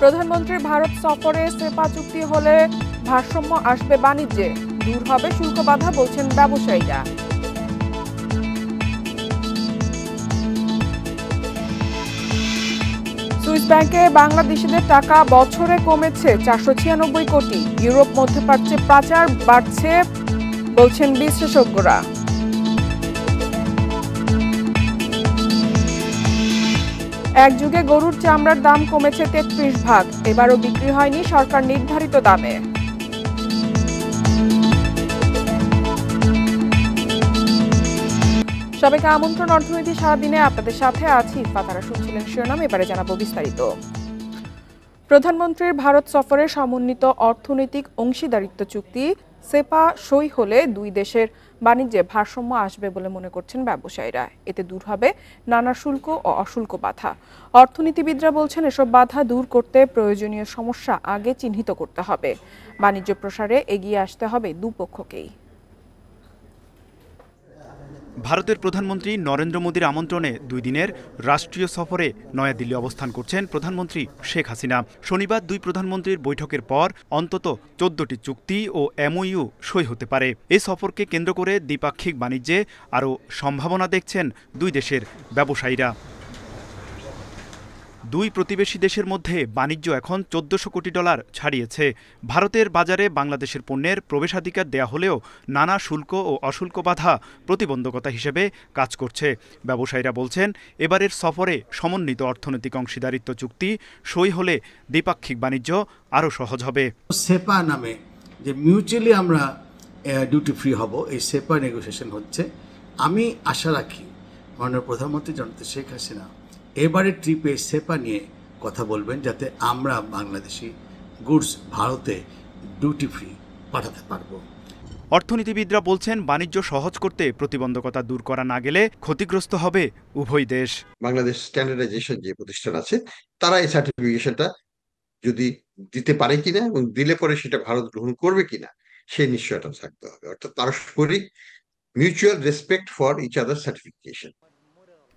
প্রধানমন্ত্রীর ভারত সফরে সেপা চুক্তি হলে ভারসাম্য আসবে বাণিজ্যে, দূর হবে শুল্ক বাধা বলছেন ব্যবসায়ীরা। সুইস ব্যাংকে বাংলাদেশিদের টাকা বছরে কমেছে 496 কোটি। ইউরোপ মধ্যপ্রাচ্যে পাচার বাড়ছে বলছেন বিশেষজ্ঞরা। এক যুগে গরুর চামড়ার দাম কমেছে 33 ভাগ, এবারও বিক্রি হয়নি সরকার নির্ধারিত দামে। সবাইকে আমন্ত্রণ অর্থনীতি সারাদিনে, আপনাদের সাথে আছি ফাতারা। শুনছিলেন শিরোনাম, এবারে জানাবো বিস্তারিত। প্রধানমন্ত্রীর ভারত সফরে সমন্বিত অর্থনৈতিক অংশীদারিত্ব চুক্তি সেপা সই হলে দুই দেশের বাণিজ্যে ভারসাম্য আসবে বলে মনে করছেন ব্যবসায়ীরা। এতে দূর হবে নানা শুল্ক ও অশুল্ক বাধা। অর্থনীতিবিদরা বলছেন এসব বাধা দূর করতে প্রয়োজনীয় সমস্যা আগে চিহ্নিত করতে হবে। বাণিজ্য প্রসারে এগিয়ে আসতে হবে দুপক্ষকেই। ভারতের প্রধানমন্ত্রী নরেন্দ্র মোদীর আমন্ত্রণে 2 দিনের রাষ্ট্রীয় সফরে নয়াদিল্লি অবস্থান করছেন প্রধানমন্ত্রী শেখ হাসিনা। শনিবার দুই প্রধানমন্ত্রীর বৈঠকের পর অন্তত 14টি চুক্তি ও এমওইউ সই হতে পারে। এই সফরকে কেন্দ্র করে দ্বিপাক্ষিক বাণিজ্যে আরও সম্ভাবনা দেখছেন দুই দেশের ব্যবসায়ীরা। দুই প্রতিবেশী দেশের মধ্যে বাণিজ্য এখন $1400 কোটি ছাড়িয়েছে। ভারতের বাজারে বাংলাদেশের পণ্যের প্রবেশাধিকার দেয়া হলেও নানা শুল্ক ও অশুল্ক বাধা প্রতিবন্ধকতা হিসেবে কাজ করছে। ব্যবসায়ীরা বলছেন এবারের সফরে সমন্বিত অর্থনৈতিক অংশীদারিত্ব চুক্তি সই হলে দ্বিপাক্ষিক বাণিজ্য আরও সহজ হবে। সেপা নামে যে মিউচুয়ালি আমরা ডিউটি ফ্রি হব, এই সেপা নেগোসিয়েশন হচ্ছে। আমি আশা রাখি মাননীয় প্রধানমন্ত্রী জনতা শেখ হাসিনা এবারের ট্রিপে সেপা নিয়ে কথা বলবেন, যাতে আমরা বাংলাদেশি গুডস ভারতে ডিউটি ফ্রি পাঠাতে পারবো। অর্থনীতিবিদরা বলছেন বাণিজ্য সহজ করতে প্রতিবন্ধকতা দূর করা না গেলে ক্ষতিগ্রস্ত হবে উভয় দেশ। বাংলাদেশ স্ট্যান্ডার্ডাইজেশন যে প্রতিষ্ঠান আছে তারা এই সার্টিফিকেশনটা যদি দিতে পারে কিনা এবং দিলে পরে সেটা ভারত গ্রহণ করবে কিনা সেই নিশ্চয়তা থাকতে হবে। অর্থাৎ পারস্পরিক mutual respect for each other certification.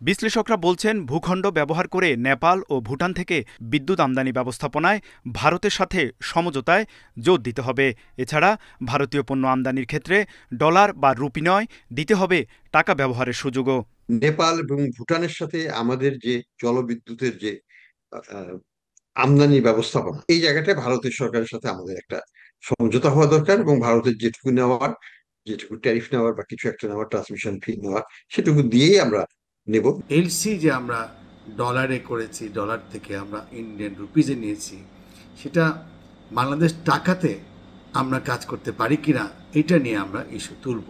বিশ্লেষকরা বলছেন ভূখণ্ড ব্যবহার করে নেপাল ও ভুটান থেকে বিদ্যুৎ আমদানি ব্যবস্থাপনায় ভারতের সাথে সমঝোতায় জোর দিতে হবে। এছাড়া ভারতীয় পণ্য আমদানির ক্ষেত্রে ডলার বা রুপি নয়, দিতে হবে টাকা ব্যবহারের সুযোগও। নেপাল এবং ভুটানের সাথে আমাদের যে জলবিদ্যুতের যে আমদানি ব্যবস্থাপনা, এই জায়গাটায় ভারতের সরকারের সাথে আমাদের একটা সমঝোতা হওয়া দরকার এবং ভারতের যেটুকু ট্যারিফ নেওয়ার বা কিছু একটা নেওয়ার, ট্রান্সমিশন ফি নেওয়ার, সেটুকু দিয়েই আমরা নেব। এলসি যে আমরা ডলারে করেছি, ডলার থেকে আমরা ইন্ডিয়ান রুপিজে নিয়েছি, সেটা বাংলাদেশ টাকাতে আমরা কাজ করতে পারি কিনা এটা নিয়ে আমরা ইস্যু তুলব।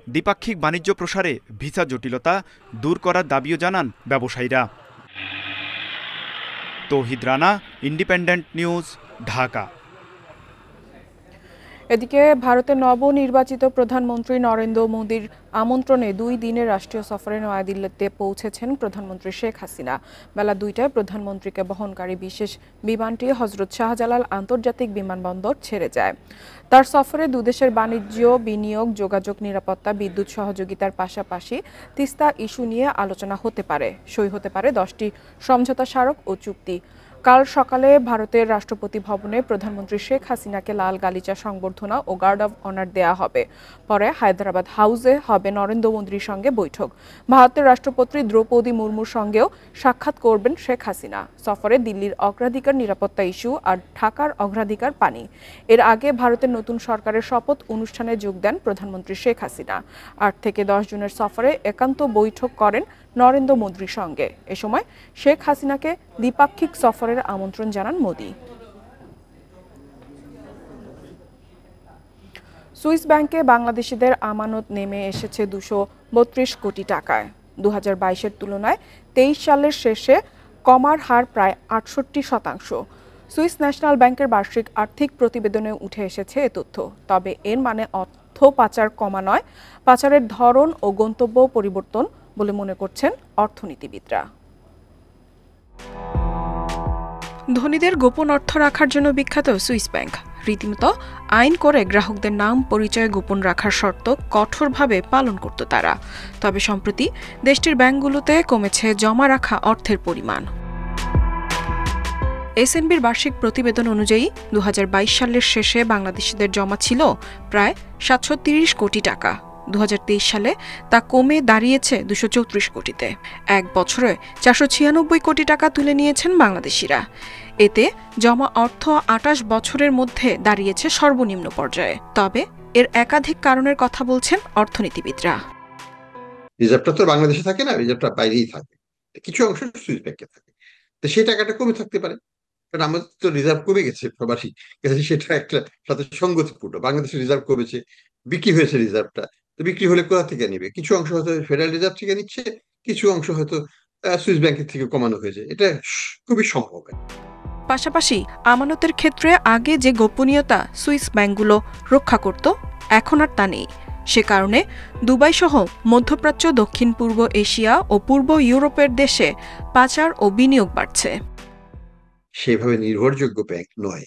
দ্বিপাক্ষিক বাণিজ্য প্রসারে ভিসা জটিলতা দূর করার দাবিও জানান ব্যবসায়ীরা। তৌহিদ রানা, ইন্ডিপেন্ডেন্ট নিউজ, ঢাকা। এদিকে ভারতের নবনির্বাচিত প্রধানমন্ত্রী নরেন্দ্র মোদীর আমন্ত্রণে 2 দিনের রাষ্ট্রীয় সফরে নয়াদিল্লিতে পৌঁছেছেন প্রধানমন্ত্রী শেখ হাসিনা। বেলা 2টায় প্রধানমন্ত্রীকে বহনকারী বিশেষ বিমানটি হজরত শাহজালাল আন্তর্জাতিক বিমানবন্দর ছেড়ে যায়। তার সফরে দুদেশের বাণিজ্য, বিনিয়োগ, যোগাযোগ, নিরাপত্তা, বিদ্যুৎ সহযোগিতার পাশাপাশি তিস্তা ইস্যু নিয়ে আলোচনা হতে পারে। সই হতে পারে 10টি সমঝোতা স্মারক ও চুক্তি। কাল সকালে ভারতের রাষ্ট্রপতি ভবনে প্রধানমন্ত্রী শেখ হাসিনাকে লাল গালিচা সংবর্ধনা ও গার্ড অব অনার দেয়া হবে। পরে হায়দ্রাবাদ হাউসে হবে নরেন্দ্র মোদীর সঙ্গে বৈঠক। ভারতের রাষ্ট্রপতি দ্রৌপদী মুর্মুর সঙ্গেও সাক্ষাৎ করবেন শেখ হাসিনা। সফরে দিল্লির অগ্রাধিকার নিরাপত্তা ইস্যু আর ঢাকার অগ্রাধিকার পানি। এর আগে ভারতের নতুন সরকারের শপথ অনুষ্ঠানে যোগ দেন প্রধানমন্ত্রী শেখ হাসিনা। 8 থেকে 10 জুনের সফরে একান্ত বৈঠক করেন নরেন্দ্র মোদীর সঙ্গে। এ সময় শেখ হাসিনাকে দ্বিপাক্ষিক সফরের আমন্ত্রণ জানান মোদী। সুইস ব্যাংকে বাংলাদেশিদের আমানত নেমে এসেছে 232 কোটি টাকায়। 2022-এর তুলনায় 23 সালের শেষে কমার হার প্রায় 68%। সুইস ন্যাশনাল ব্যাংকের বার্ষিক আর্থিক প্রতিবেদনে উঠে এসেছে এ তথ্য। তবে এর মানে অর্থ পাচার কমা নয়, পাচারের ধরন ও গন্তব্য পরিবর্তন বলে মনে করছেন অর্থনীতিবিদরা। ধনীদের গোপন অর্থ রাখার জন্য বিখ্যাত সুইস ব্যাংক রীতিমতো আইন করে গ্রাহকদের নাম পরিচয় গোপন রাখার শর্ত কঠোরভাবে পালন করত তারা। তবে সম্প্রতি দেশটির ব্যাংকগুলোতে কমেছে জমা রাখা অর্থের পরিমাণ। এসএনবির বার্ষিক প্রতিবেদন অনুযায়ী 2022 সালের শেষে বাংলাদেশিদের জমা ছিল প্রায় 730 কোটি টাকা। 2023 সালে তা কমে দাঁড়িয়েছে 234 কোটিতে। এক বছরে 496 কোটি টাকা তুলে নিয়েছেন বাংলাদেশিরা। এতে জমা অর্থ 28 বছরের মধ্যে দাঁড়িয়েছে সর্বনিম্ন পর্যায়ে। তবে এর একাধিক কারণের কথা বলছেন অর্থনীতিবিদরা। রিজার্ভটা তো বাংলাদেশে থাকে না, রিজার্ভটা বাইরেই থাকে, কিছু অংশ সুইস ব্যাংকে থাকে। তো সেই টাকাটা কমে থাকতে পারে, কারণ আমাদের তো রিজার্ভ কমে গেছে প্রবাসী, সেটা একটা সাথে সঙ্গতিপূর্ণ। বাংলাদেশের রিজার্ভ কমেছে, বিক্রি হয়েছে রিজার্ভটা, তো বিক্রি হলে কোথা থেকে নিবে? কিছু অংশ হয়তো ফেডারেল রিজার্ভ থেকে নিচ্ছে, কিছু অংশ হয়তো সুইস ব্যাংকের থেকে কমানো হয়েছে, এটা খুবই সম্ভব। পাশাপাশি আমানতের ক্ষেত্রে আগে যে গোপনীয়তা সুইস ব্যাংকগুলো রক্ষা করত, এখন আর তা নেই। সে কারণে দুবাই সহ মধ্যপ্রাচ্য, দক্ষিণ পূর্ব এশিয়া ও পূর্ব ইউরোপের দেশে পাচার ও বিনিয়োগ বাড়ছে। সেভাবে নির্ভরযোগ্য ব্যাংক নয়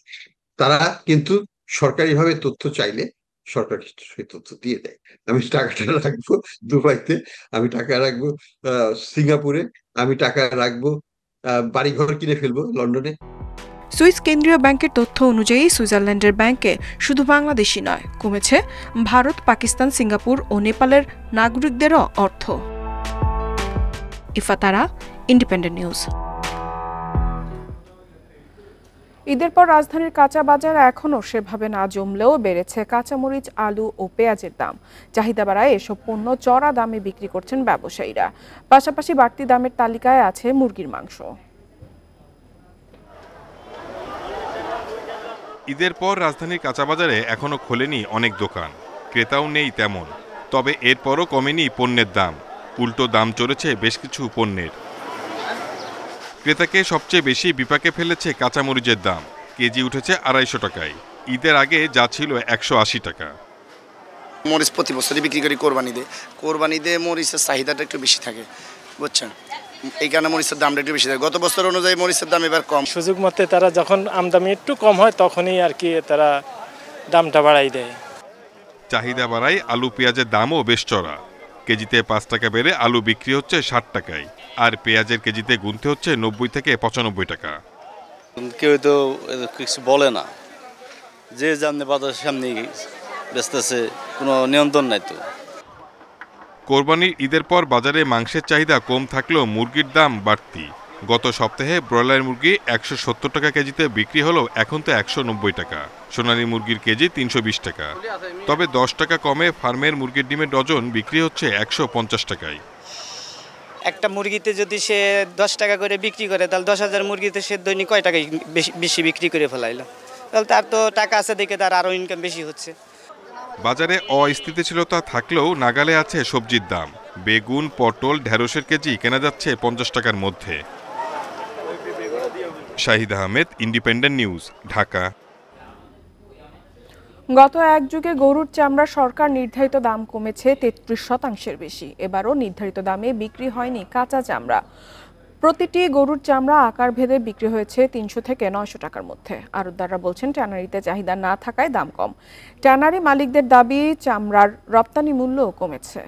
তারা, কিন্তু সরকারিভাবে তথ্য চাইলে সরকার সেই তথ্য দিয়ে দেয়। আমি টাকাটা রাখবো দুবাইতে, আমি টাকা রাখবো সিঙ্গাপুরে, আমি টাকা রাখবো বাড়িঘর কিনে ফেলবো লন্ডনে। সুইস কেন্দ্রীয় ব্যাংকের তথ্য অনুযায়ী সুইজারল্যান্ডের ব্যাংকে শুধু বাংলাদেশি নয়, কমেছে ভারত, পাকিস্তান, সিঙ্গাপুর ও নেপালের নাগরিকদেরও অর্থ। ইফাতারা, ইন্ডিপেন্ডেন্ট নিউজ। ঈদের পর রাজধানীর কাঁচা বাজার এখনও সেভাবে না জমলেও বেড়েছে কাঁচামরিচ, আলু ও পেঁয়াজের দাম। চাহিদা বাড়ায় এসব পণ্য চড়া দামে বিক্রি করছেন ব্যবসায়ীরা। পাশাপাশি বাড়তি দামের তালিকায় আছে মুরগির মাংস। ঈদের পর রাজধানীর কাঁচাবাজারে এখনো খোলেনি অনেক দোকান, ক্রেতাও নেই তেমন। তবে এরপরও কমেনি পণ্যের দাম, উল্টো দাম চড়েছে বেশ কিছু পণ্যের। ক্রেতাকে সবচেয়ে বেশি বিপাকে ফেলেছে কাঁচামরিচের দাম, কেজি উঠেছে 250 টাকায়। ঈদের আগে যা ছিল 180 টাকা। মরিচ প্রতি বছরই বিক্রি করি কোরবানিতে মরিচের চাহিদাটা একটু বেশি থাকে, বুঝছেন, এই কারণে মরিচের দামটা একটু বেশি থাকে। গত বছর অনুযায়ী মরিচের দাম এবার কম। সুযোগ মতে তারা যখন আমদানি একটু কম হয় তখনই আর কি তারা দামটা বাড়াই দেয়। চাহিদা বাড়ায় আলু পেঁয়াজের দামও বেশ চড়া। কেজিতে 5 টাকা বেড়ে আলু বিক্রি হচ্ছে 60 টাকায়, আর পেঁয়াজের কেজিতে গুনতে হচ্ছে 90 থেকে 95 টাকা। কেউ তো কিছু বলে না, যে জানতে বাজারের সামনে বেচতেছে, কোনো নিয়ন্ত্রণ নাই তো। কোরবানির ঈদের পর বাজারে মাংসের চাহিদা কম থাকলেও মুরগির দাম বাড়তি। গত সপ্তাহে ব্রয়লার মুরগি 170 টাকা কেজিতে বিক্রি হলেও এখন তো 190 টাকা। সোনালী মুরগির কেজি 320 টাকা। তবে 10 টাকা কমে ফার্মের মুরগির ডিমের ডজন বিক্রি হচ্ছে 150 টাকায়। একটা মুরগিতে যদি সে 10 টাকা করে বিক্রি করে, তাহলে 10,000 মুরগিতে সে দৈনিক কয় টাকা বেশি বিক্রি করে ফেলাইল? তাহলে তার তো টাকা আছে দেখে তার আরও ইনকাম বেশি হচ্ছে। বাজারে অস্থিতিশীলতা থাকলেও নাগালে আছে সবজির দাম। বেগুন, পটল, ঢেঁড়সের কেজি কেনা যাচ্ছে 50 টাকার মধ্যে। Shahid Ahmed, independent News, Dhaka. গত এক যুগে গরুর চামড়া সরকার নির্ধারিত দাম কমেছে 33% বেশি। এবারও নির্ধারিত দামে বিক্রি হয়নি কাঁচা চামড়া। প্রতিটি গরুর চামড়া আকার ভেদে বিক্রি হয়েছে 300 থেকে 900 টাকার মধ্যে। আড়তদাররা বলছেন ট্যানারিতে চাহিদা না থাকায় দাম কম। ট্যানারি মালিকদের দাবি চামড়ার রপ্তানি মূল্যও কমেছে।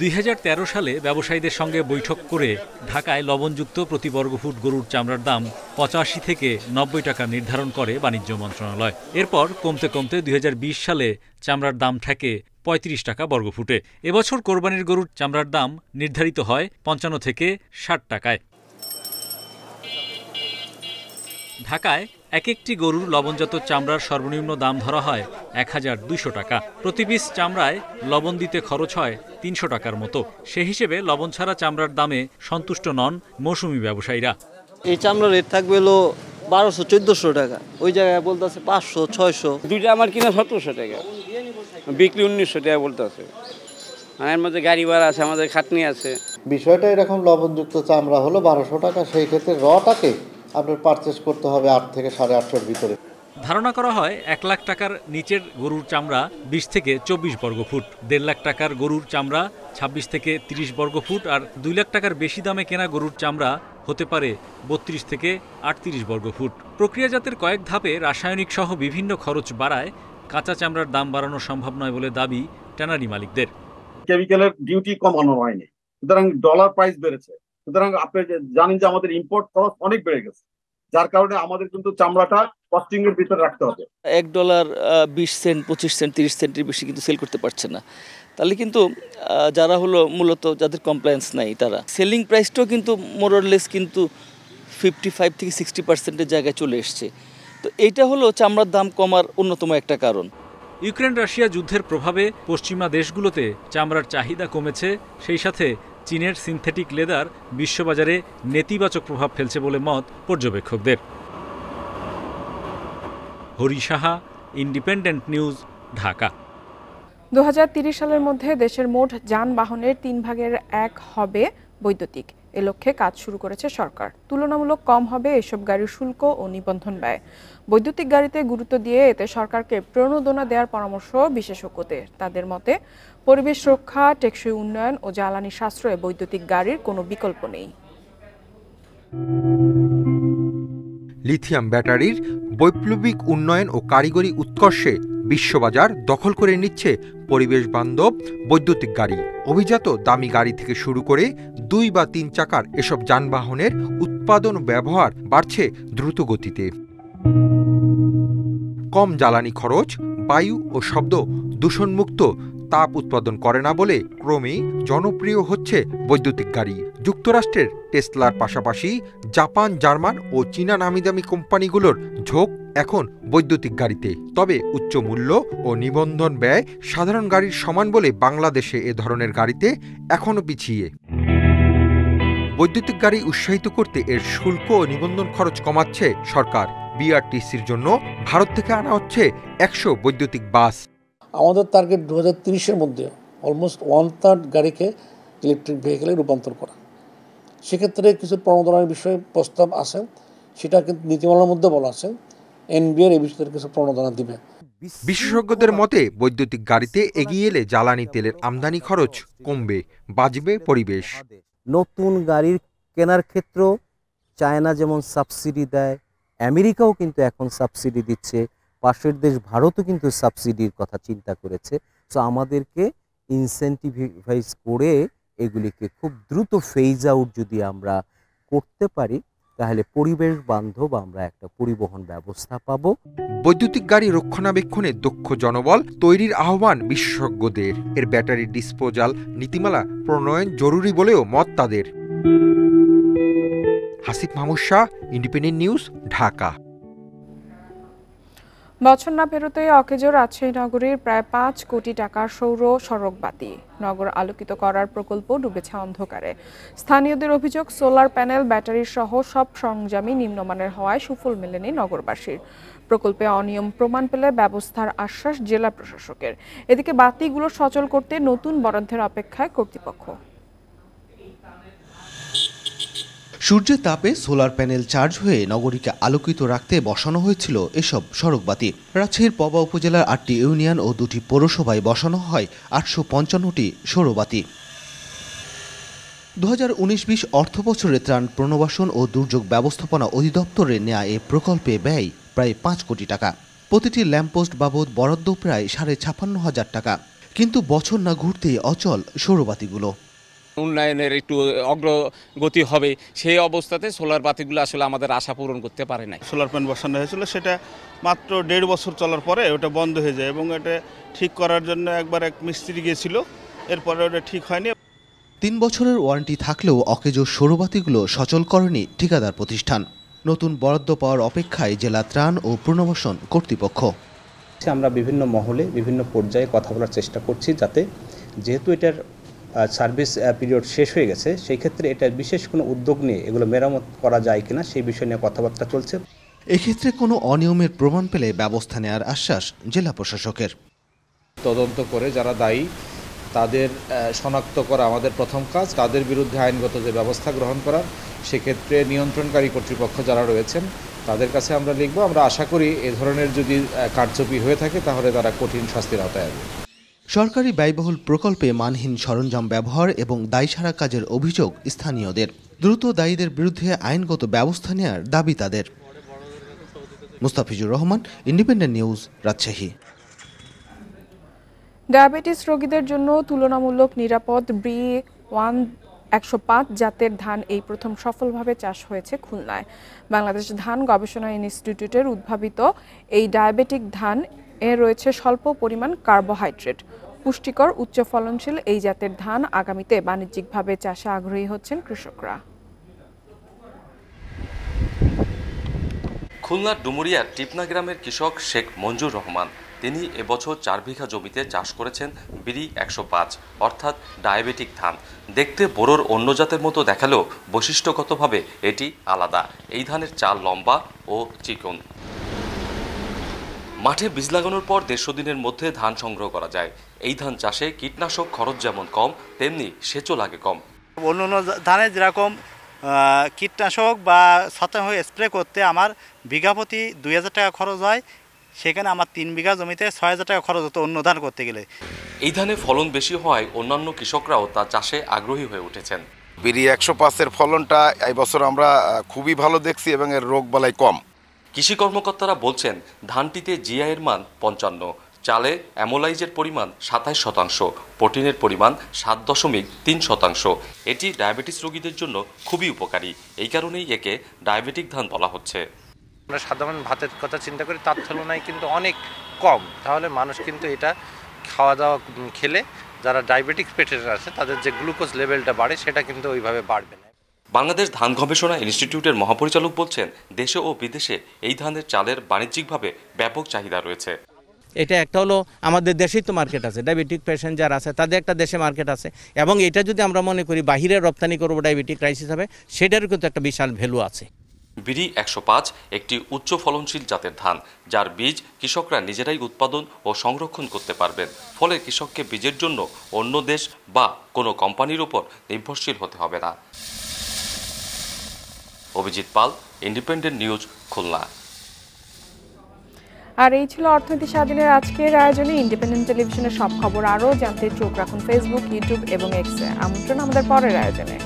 2013 সালে ব্যবসায়ীদের সঙ্গে বৈঠক করে ঢাকায় লবণযুক্ত প্রতি বর্গফুট গরুর চামড়ার দাম 85 থেকে 90 টাকা নির্ধারণ করে বাণিজ্য মন্ত্রণালয়। এরপর কমতে কমতে 2020 সালে চামড়ার দাম ঠেকে 35 টাকা বর্গফুটে। এবছর কোরবানির গরুর চামড়ার দাম নির্ধারিত হয় 55 থেকে 60 টাকায়। ঢাকায় এক একটি গরুর লবণজাত চামড়ার সর্বনিম্ন দাম ধরা হয় 1200 টাকা। প্রতি পিস চামড়ায় লবণ দিতে খরচ হয় 300 টাকার মতো। সে হিসেবে লবণ ছাড়া চামড়ার দামে সন্তুষ্ট নন মৌসুমি ব্যবসায়ীরা। এই চামড়ার রেট থাকবে হলো 1200-1400 টাকা, ওই জায়গায় বলতেছে 500-600। দুইটা আমার কিনা 1700 টাকা, বিক্রি 1900 টাকা বলতেছে। এর মধ্যে গাড়ি ভাড়া আছে, আমাদের খাটনি আছে। বিষয়টা এরকম, লবণযুক্ত চামড়া হলো 1200 টাকা, সেই ক্ষেত্রে রটাকে আপনার পারচেস করতে হবে 8 থেকে 850-এর ভিতরে। ধারণা করা হয় 1 লাখ টাকার নিচের গরুর চামড়া 20 থেকে 24 বর্গফুট, 1.5 লাখ টাকার গরুর চামড়া 26 থেকে 30 বর্গফুট, আর 2 লাখ টাকার বেশি দামে কেনা গরুর চামড়া হতে পারে 32 থেকে 38 বর্গফুট। প্রক্রিয়াজাতের কয়েক ধাপে রাসায়নিক সহ বিভিন্ন খরচ বাড়ায় কাঁচা চামড়ার দাম বাড়ানো সম্ভব নয় বলে দাবি ট্যানারি মালিকদের। কেমিক্যালের ডিউটি কমানো হয়নি, সুতরাং ডলার প্রাইস বেড়েছে, সুতরাং আপনি জানেন যে আমাদের ইম্পোর্ট খরচ অনেক বেড়ে গেছে, যার কারণে আমাদের কিন্তু চামড়াটা কস্টিং এর ভিতরে রাখতে হবে। $1 20 সেন্ট 25 সেন্ট 30 সেন্টের বেশি কিন্তু সেল করতে পারছে না। তাহলে কিন্তু যারা হলো মূলত যাদের কমপ্লায়েন্স নাই তারা সেলিং প্রাইসটাও কিন্তু মোরলেস কিন্তু 55 থেকে 60% জায়গায় চলে এসছে। তো এইটা হলো চামড়ার দাম কমার অন্যতম একটা কারণ। ইউক্রেন রাশিয়া যুদ্ধের প্রভাবে পশ্চিমা দেশগুলোতে চামড়ার চাহিদা কমেছে, সেই সাথে চীনের সিনথেটিক লেদার বিশ্ববাজারে নেতিবাচক প্রভাব ফেলছে বলে মত পর্যবেক্ষকদের। Hari Saha, Independent News, Dhaka. 2030 সালের মধ্যে দেশের মোট যানবাহনের 3/1 হবে বৈদ্যুতিক। এ লক্ষ্যে কাজ শুরু করেছে সরকার। তুলনামূলক কম হবে এসব গাড়ির শুল্ক ও নিবন্ধন ব্যয়। বৈদ্যুতিক গাড়িতে গুরুত্ব দিয়ে এতে সরকারকে প্রণোদনা দেওয়ার পরামর্শ বিশেষজ্ঞদের। তাদের মতে পরিবেশ রক্ষা, টেকসই উন্নয়ন ও জ্বালানি সাশ্রয়ে বৈদ্যুতিক গাড়ির কোনো বিকল্প নেই। লিথিয়াম ব্যাটারির বৈপ্লবিক উন্নয়ন ও কারিগরি উৎকর্ষে বিশ্ববাজার দখল করে নিচ্ছে পরিবেশ বান্ধব বৈদ্যুতিক গাড়ি। অভিজাত দামি গাড়ি থেকে শুরু করে 2 বা 3 চাকার এসব যানবাহনের উৎপাদন ব্যবহার বাড়ছে দ্রুত গতিতে। কম জ্বালানি খরচ, বায়ু ও শব্দ দূষণমুক্ত তাপ উৎপাদন করে না বলে ক্রমেই জনপ্রিয় হচ্ছে বৈদ্যুতিক গাড়ি। যুক্তরাষ্ট্রের টেসলার পাশাপাশি জাপান, জার্মান ও চীনা নামিদামি কোম্পানিগুলোর ঝোঁক এখন বৈদ্যুতিক গাড়িতে। তবে উচ্চ মূল্য ও নিবন্ধন ব্যয় সাধারণ গাড়ির সমান বলে বাংলাদেশে এ ধরনের গাড়িতে এখনও পিছিয়ে। বৈদ্যুতিক গাড়ি উৎসাহিত করতে এর শুল্ক ও নিবন্ধন খরচ কমাচ্ছে সরকার। বিআরটিসির জন্য ভারত থেকে আনা হচ্ছে 100 বৈদ্যুতিক বাস। আমাদের টার্গেট 2030-এর মধ্যে অলমোস্ট 1/3 গাড়িকে ইলেকট্রিক ভেহিকেলে রূপান্তর করা। সেক্ষেত্রে কিছু প্রণোদনার বিষয়ে প্রস্তাব আছে, সেটা কিন্তু নীতিমালার মধ্যে বলা আছে। এনবিআর এই বিষয়ে কিছু প্রণোদনা দিবে। বিশেষজ্ঞদের মতে বৈদ্যুতিক গাড়িতে এগিয়ে এলে জ্বালানি তেলের আমদানি খরচ কমবে, বাঁচবে পরিবেশ। নতুন গাড়ির কেনার ক্ষেত্রেও চায়না যেমন সাবসিডি দেয়, আমেরিকাও কিন্তু এখন সাবসিডি দিচ্ছে, পাশের দেশ ভারতও কিন্তু সাবসিডির কথা চিন্তা করেছে। সো আমাদেরকে ইনসেন্টিভাইজ করে এগুলিকে খুব দ্রুত ফেজ আউট যদি আমরা করতে পারি, তাহলে পরিবেশ বান্ধব আমরা একটা পরিবহন ব্যবস্থা পাব। বৈদ্যুতিক গাড়ি রক্ষণাবেক্ষণে দক্ষ জনবল তৈরির আহ্বান বিশেষজ্ঞদের। এর ব্যাটারি ডিসপোজাল নীতিমালা প্রণয়ন জরুরি বলেও মত তাদের। Hasif Mahmud Shah, independent News, Dhaka. বছর না পেরোতে অকেজো রাজশাহী নগরীর প্রায় 5 কোটি টাকার সৌর সড়ক বাতি। নগর আলোকিত করার প্রকল্প ডুবেছে অন্ধকারে। স্থানীয়দের অভিযোগ, সোলার প্যানেল, ব্যাটারি সহ সব সরঞ্জামই নিম্নমানের হওয়ায় সুফল মেলেনি নগরবাসীর। প্রকল্পে অনিয়ম প্রমাণ পেলে ব্যবস্থার আশ্বাস জেলা প্রশাসকের। এদিকে বাতিগুলো সচল করতে নতুন বরাদ্দের অপেক্ষায় কর্তৃপক্ষ। সূর্যের তাপে সোলার প্যানেল চার্জ হয়ে নগরীকে আলোকিত রাখতে বসানো হয়েছিল এসব সড়ক বাতি। রাজশাহীর পবা উপজেলার 8টি ইউনিয়ন ও 2টি পৌরসভায় বসানো হয় 855টি সৌরবাতি। 2019-20 অর্থবছরে ত্রাণ পুনর্বাসন ও দুর্যোগ ব্যবস্থাপনা অধিদপ্তরে নেয়া এ প্রকল্পে ব্যয় প্রায় 5 কোটি টাকা। প্রতিটি ল্যাম্পপোস্ট বাবদ বরাদ্দ প্রায় 56,500 টাকা। কিন্তু বছর না ঘুরতেই অচল সৌরবাতিগুলো। উন্নয়নের একটু অগ্রগতি হবে, সেই অবস্থাতে সোলার বাতিগুলো আসলে আমাদের আশা পূরণ করতে পারে নাই। সোলার প্যানেল বসানো হয়েছিল, সেটা মাত্র 1.5 বছর চলার পরে ওটা বন্ধ হয়ে যায় এবং এটা ঠিক করার জন্য একবার এক মিস্ত্রি গিয়েছিল, এরপরে ওটা ঠিক হয়নি। 3 বছরের ওয়ারেন্টি থাকলেও অকেজো সৌরবাতিগুলো সচল করেনি ঠিকাদার প্রতিষ্ঠান। নতুন বরাদ্দ পাওয়ার অপেক্ষায় জেলা ত্রাণ ও পুনর্বাসন কর্তৃপক্ষ। আমরা বিভিন্ন মহলে বিভিন্ন পর্যায়ে কথা বলার চেষ্টা করছি, যাতে যেহেতু এটার সার্ভিস পিরিয়ড শেষ হয়ে গেছে, সেই ক্ষেত্রে এটা বিশেষ কোনো উদ্যোগ নিয়ে এগুলো মেরামত করা যায় কিনা সেই বিষয় নিয়ে কথাবার্তা চলছে। এক্ষেত্রে কোনো অনিয়মের প্রমাণ পেলে ব্যবস্থা নেওয়ার আশ্বাস জেলা প্রশাসকের। তদন্ত করে যারা দায়ী তাদের শনাক্ত করা আমাদের প্রথম কাজ, তাদের বিরুদ্ধে আইনগত যে ব্যবস্থা গ্রহণ করার, সেক্ষেত্রে নিয়ন্ত্রণকারী কর্তৃপক্ষ যারা রয়েছেন তাদের কাছে আমরা লিখব। আমরা আশা করি এ ধরনের যদি কারচুপি হয়ে থাকে তাহলে তারা কঠিন শাস্তির আওতায় আসবে। সরকারি ব্যয়বহুল প্রকল্পে মানহীন সরঞ্জাম ব্যবহার এবং দায়সারা কাজের অভিযোগ স্থানীয়দের। দ্রুত দায়ীদের বিরুদ্ধে আইনগত ব্যবস্থা নেওয়ার দাবি তাদের। Mustafizur Rahman, independent news, Rajshahi. Diabetes রোগীদের জন্য তুলনামূলক নিরাপদ BRII 105 জাতের ধান এই প্রথম সফলভাবে চাষ হয়েছে খুলনায়। বাংলাদেশ ধান গবেষণা ইনস্টিটিউটের উদ্ভাবিত এই ডায়াবেটিক ধান এ রয়েছে স্বল্প পরিমাণ কার্বোহাইড্রেট। পুষ্টিকর উচ্চ ফলনশীল এই জাতের ধান আগামীতে বাণিজ্যিকভাবে চাষে আগ্রহী হচ্ছেন কৃষকরা। খুলনার ডুমুরিয়ার টিপনা গ্রামের কৃষক শেখ মঞ্জুর রহমান, তিনি এবছর 4 বিঘা জমিতে চাষ করেছেন বিডি 105 অর্থাৎ ডায়াবেটিক ধান। দেখতে বোরোর অন্য জাতের মতো দেখালেও বৈশিষ্ট্যগতভাবে এটি আলাদা। এই ধানের চাল লম্বা ও চিকন। মাঠে বীজ লাগানোর পর 150 দিনের মধ্যে ধান সংগ্রহ করা যায়। এই ধান চাষে কীটনাশক খরচ যেমন কম, তেমনি সেচও লাগে কম। অন্য ধানে যেরকম কীটনাশক বা ছত্রাক স্প্রে করতে আমার বিঘা প্রতি 2000 টাকা খরচ হয়, সেখানে আমার 3 বিঘা জমিতে 6000 টাকা খরচ হতো অন্য ধান করতে গেলে। এই ধানে ফলন বেশি হওয়ায় অন্যান্য কৃষকরাও তা চাষে আগ্রহী হয়ে উঠেছেন। বিডি 105-এর ফলনটা এই বছর আমরা খুবই ভালো দেখছি এবং এর রোগবালাই কম। কৃষি কর্মকর্তারা বলছেন ধানটিতে জিআই এর মান 55, চালে অ্যামোলাইজের পরিমাণ 27%, প্রোটিনের পরিমাণ 7.3%। এটি ডায়াবেটিস রোগীদের জন্য খুবই উপকারী। এই কারণেই একে ডায়াবেটিক ধান বলা হচ্ছে। আমরা সাধারণ ভাতের কথা চিন্তা করি, তার তুলনায় কিন্তু অনেক কম। তাহলে মানুষ কিন্তু এটা খাওয়া দাওয়া খেলে যারা ডায়াবেটিক পেশেন্ট আছে তাদের যে গ্লুকোজ লেভেলটা বাড়ে সেটা কিন্তু ওইভাবে বাড়বে না। বাংলাদেশ ধান গবেষণা ইনস্টিটিউটের মহাপরিচালক বলছেন, দেশে ও বিদেশে এই ধানের চালের বাণিজ্যিকভাবে ব্যাপক চাহিদা রয়েছে। এটা একটা হলো আমাদের দেশেই তো মার্কেট আছে, ডায়াবেটিক পেশেন্ট যারা আছে তাদের একটা দেশে মার্কেট আছে, এবং এটা যদি আমরা মনে করি বাহিরে রপ্তানি করবো ডায়াবেটিক ক্রাইসিস হবে, সেটারও কিন্তু একটা বিশাল ভ্যালু আছে। বিডি 105 একটি উচ্চ ফলনশীল জাতের ধান, যার বীজ কৃষকরা নিজেরাই উৎপাদন ও সংরক্ষণ করতে পারবেন। ফলে কৃষককে বীজের জন্য অন্য দেশ বা কোনো কোম্পানির উপর নির্ভরশীল হতে হবে না। অভিজিৎ পাল, ইন্ডিপেন্ডেন্ট নিউজ, খুলনা। আর এই ছিল অর্থনীতি স্বাধীনের আজকের আয়োজনে। ইন্ডিপেন্ডেন্ট টেলিভিশনের সব খবর আরও জানতে চোখ রাখুন ফেসবুক, ইউটিউব এবং এক্সে। আমন্ত্রণ আমাদের পরের আয়োজনে।